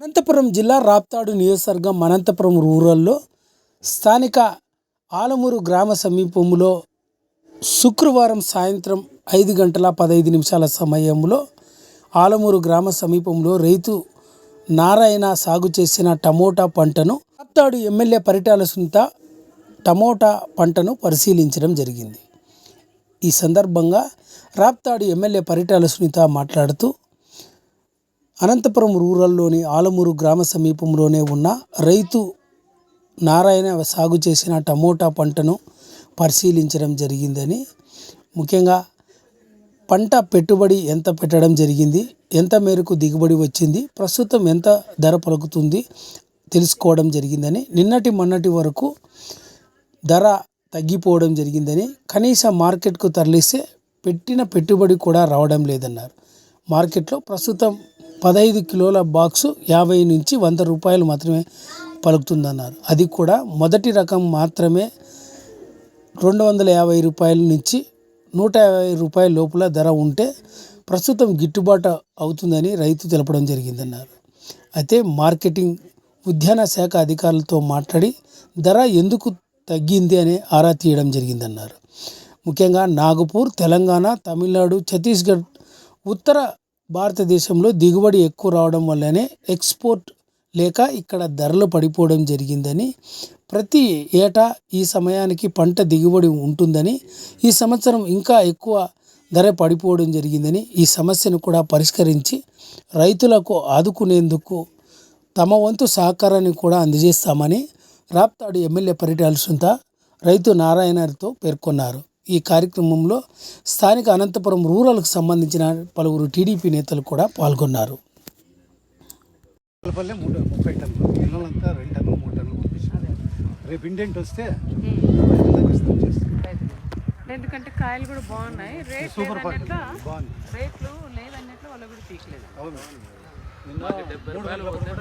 అనంతపురం జిల్లా రాప్తాడు నియోజకవర్గం అనంతపురం రూరల్లో స్థానిక ఆలమూరు గ్రామ సమీపంలో శుక్రవారం సాయంత్రం 5:15 సమయంలో ఆలమూరు గ్రామ సమీపంలో రైతు నారాయణ సాగు చేసిన టమోటా పంటను రాప్తాడు ఎమ్మెల్యే పరిటాల సునీత టమోటా పంటను పరిశీలించడం జరిగింది. ఈ సందర్భంగా రాప్తాడు ఎమ్మెల్యే పరిటాల సునీత మాట్లాడుతూ అనంతపురం రూరల్లోని ఆలమూరు గ్రామ సమీపంలోనే ఉన్న రైతు నారాయణ సాగు చేసిన టమోటా పంటను పరిశీలించడం జరిగిందని, ముఖ్యంగా పంట పెట్టుబడి ఎంత పెట్టడం జరిగింది, ఎంత మేరకు దిగుబడి వచ్చింది, ప్రస్తుతం ఎంత ధర పలుకుతుంది తెలుసుకోవడం జరిగిందని, నిన్నటి మొన్నటి వరకు ధర తగ్గిపోవడం జరిగిందని, కనీస మార్కెట్కు తరలిస్తే పెట్టిన పెట్టుబడి కూడా రావడం లేదన్నారు. మార్కెట్లో ప్రస్తుతం 15 కిలోల బాక్సు 50 నుంచి 100 రూపాయలు మాత్రమే పలుకుతుందన్నారు. అది కూడా మొదటి రకం మాత్రమే 250 రూపాయల నుంచి 150 రూపాయల లోపల ధర ఉంటే ప్రస్తుతం గిట్టుబాటు అవుతుందని రైతు తెలపడం జరిగిందన్నారు. అయితే మార్కెటింగ్ ఉద్యాన శాఖ అధికారులతో మాట్లాడి ధర ఎందుకు తగ్గింది అని ఆరా తీయడం జరిగిందన్నారు. ముఖ్యంగా నాగపూర్, తెలంగాణ, తమిళనాడు, ఛత్తీస్గఢ్, ఉత్తర భారతదేశంలో దిగుబడి ఎక్కువ రావడం వల్లనే ఎక్స్పోర్ట్ లేక ఇక్కడ ధరలు పడిపోవడం జరిగిందని, ప్రతి ఏటా ఈ సమయానికి పంట దిగుబడి ఉంటుందని, ఈ సంవత్సరం ఇంకా ఎక్కువ ధర పడిపోవడం జరిగిందని, ఈ సమస్యను కూడా పరిష్కరించి రైతులకు ఆదుకునేందుకు తమ వంతు సహకారాన్ని కూడా అందజేస్తామని రాప్తాడు ఎమ్మెల్యే పరిటాల సునీత రైతు నారాయణతో పేర్కొన్నారు. ఈ కార్యక్రమంలో స్థానిక అనంతపురం రూరల్కు సంబంధించిన పలువురు టీడీపీ నేతలు కూడా పాల్గొన్నారు. 30 టన్నులు పిల్లలంతా 2 టన్నులు 3 టన్నులు పంపించారు. రేపు ఇండెంట్ వస్తే ఎందుకంటే కాయలు కూడా బాగున్నాయి, సూపర్ బాగుంది. రేట్లు లేదన్నట్లు వాళ్ళు కూడా తీయలేదు. అవును, 70 రూపాయలు పోతే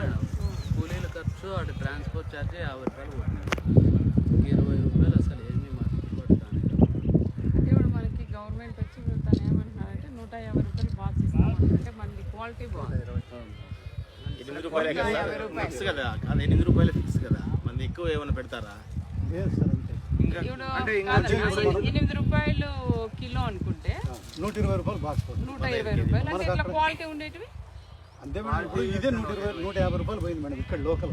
కూలీల ఖర్చు, అటు ట్రాన్స్పోర్ట్ ఛార్జ్ 50 రూపాయలు పోతుంది. 20 రూపాయలు అసలు ఏమీ మాట్లాడుతాను. ఇప్పుడు మనకి గవర్నమెంట్ వచ్చి తను ఏమంటున్నారంటే 150 రూపాయలు బాక్స్ ఇస్తామంటే మనకి క్వాలిటీ బాగుంది. 8 రూపాయలే కదా ఫిక్స్ కదా, అది 8 రూపాయలు ఫిక్స్ కదా, మంది ఎక్కువ ఏమైనా పెడతారా? ఇప్పుడు 8 రూపాయలు కిలో అనుకుంటే 120 రూపాయలు బాక్స్, 120 రూపాయలు అంటే ఇట్లా క్వాలిటీ ఉండేటివి అంతే మేడం. ఇప్పుడు ఇదే 150 రూపాయలు పోయింది మేడం ఇక్కడ లోకల్.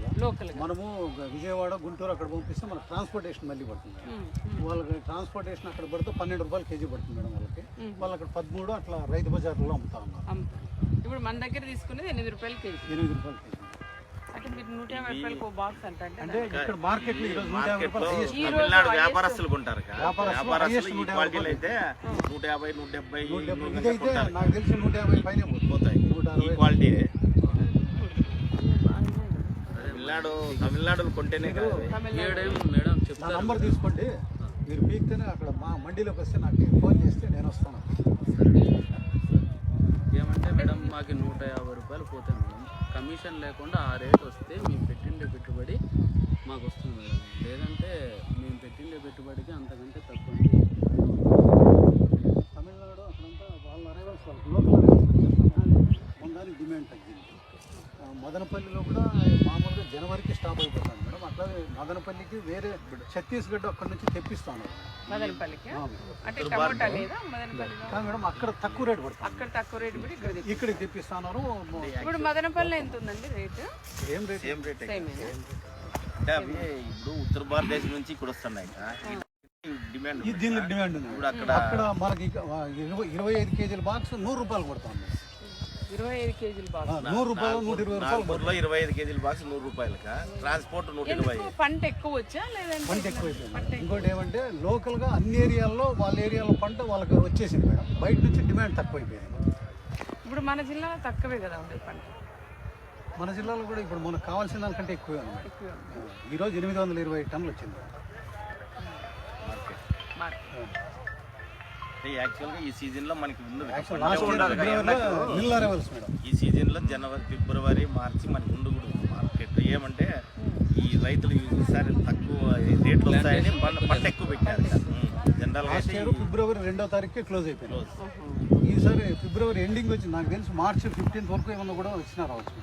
మనము విజయవాడ, గుంటూరు అక్కడ పంపిస్తే మనకు ట్రాన్స్పోర్టేషన్ మళ్ళీ పడుతుంది. వాళ్ళకి ట్రాన్స్పోర్టేషన్ అక్కడ పడితే 12 రూపాయలు కేజీ పడుతుంది మేడం. వాళ్ళు అక్కడ 13 అట్లా రైతు బజార్లో అమ్ముతా ఉన్నారు. ఇప్పుడు మన దగ్గర తీసుకునేది 8 రూపాయలు కేజీ. 8 రూపాయలు కేజీ అంటే మీరు 150 రూపాయలకు బాక్స్ అంటే ఇక్కడ మార్కెట్ లో ఈరోజు 150 రూపాయలు. తమిళనాడు వ్యాపారస్తులు కొంటారు, వ్యాపారస్తులు ఈ క్వాలిటీలు అయితే 150, 170 ఇదైతే నాకు తెలిసి 150 పైన పోతాయి. ఈ క్వాలిటీ తమిళనాడు కొంటేనే కాదు మేడం. నా నంబర్ తీసుకోండి, మీరు పీక్తేనే అక్కడ మా మండీలోకి వస్తే నాకు ఫోన్ చేస్తే నేను వస్తాను. ఏమంటే మేడం మాకు 150 రూపాయలు పోతాయి మేడం. కమిషన్ లేకుండా ఆ రేట్ వస్తే మేము పెట్టిండే పెట్టుబడి మాకు వస్తుంది మేడం. లేదంటే మేము పెట్టిండే పెట్టుబడికి అంతకంటే తక్కువ. తమిళనాడు అక్కడంతా వాళ్ళ అరైవల్స్ లోకల్ మొందానికి డిమాండ్ తగ్గింది. మదనపల్లిలో కూడా మామూలుగా జనవరికి స్టాప్ అయిపోతాను మేడం. అట్లాగే మదనపల్లికి వేరే ఛత్తీస్గఢ్ అక్కడ నుంచి తెప్పిస్తాను. మదనపల్లికి అంటే టమోటా లేదా మదనపల్లిలో కానీ మేడం అక్కడ తక్కువ రేటు పడుతుంది. అక్కడ తక్కువ రేటు పడి ఇక్కడికి తెప్పిస్తాను. ఇప్పుడు మదనపల్లి ఎంత ఉందండి రేటు? Same rate. అంటే అవి ఇప్పుడు ఉత్తర భారతదేశం నుంచి ఇక్కడ వస్తున్నాయి డిమాండ్. దీనికి డిమాండ్ ఉంది. అక్కడ మనకి 25 కేజీల బాక్స్ 100 రూపాయలు పడుతుంది. 25 కేజీల బాక్స్ 100 రూపాయలు, 120 రూపాయలు. 25 కేజీల బాక్స్ 100 రూపాయలకా, ట్రాన్స్పోర్ట్ 120. పంట ఎక్కువ వచ్చా లేదంటే పంట ఎక్కువ అయిపోయింది. ఇంకోటి ఏమంటే లోకల్ గా అన్ని ఏరియాల్లో వాళ్ళ ఏరియాలో పంట వాళ్ళకి వచ్చేసింది మేడం. బయట నుంచి డిమాండ్ తక్కువ అయిపోయింది. ఇప్పుడు మన జిల్లాలో తక్కువే కదా ఉండేది పంట. మన జిల్లాలో కూడా ఇప్పుడు మనకు కావాల్సిన దానికంటే ఎక్కువే ఉంది. ఈరోజు 825 టన్నులు వచ్చింది యాక్చువల్గా ఈ సీజన్ లో మనకి ఈ సీజన్ లో జనవరి, ఫిబ్రవరి, మార్చి మనకి ఉండకూడదు మార్కెట్. ఏమంటే ఈ రైతులు ఈసారి తక్కువ రేట్లు వస్తాయని పంట ఎక్కువ పెట్టారు. జనరల్ గా ఫిబ్రవరి 2వ తారీఖుకే క్లోజ్ అయిపోయింది. ఈసారి ఫిబ్రవరి ఎండింగ్ వచ్చి నాకు తెలిసి మార్చి 15 వరకు ఏమన్నా కూడా వచ్చినా రావచ్చు.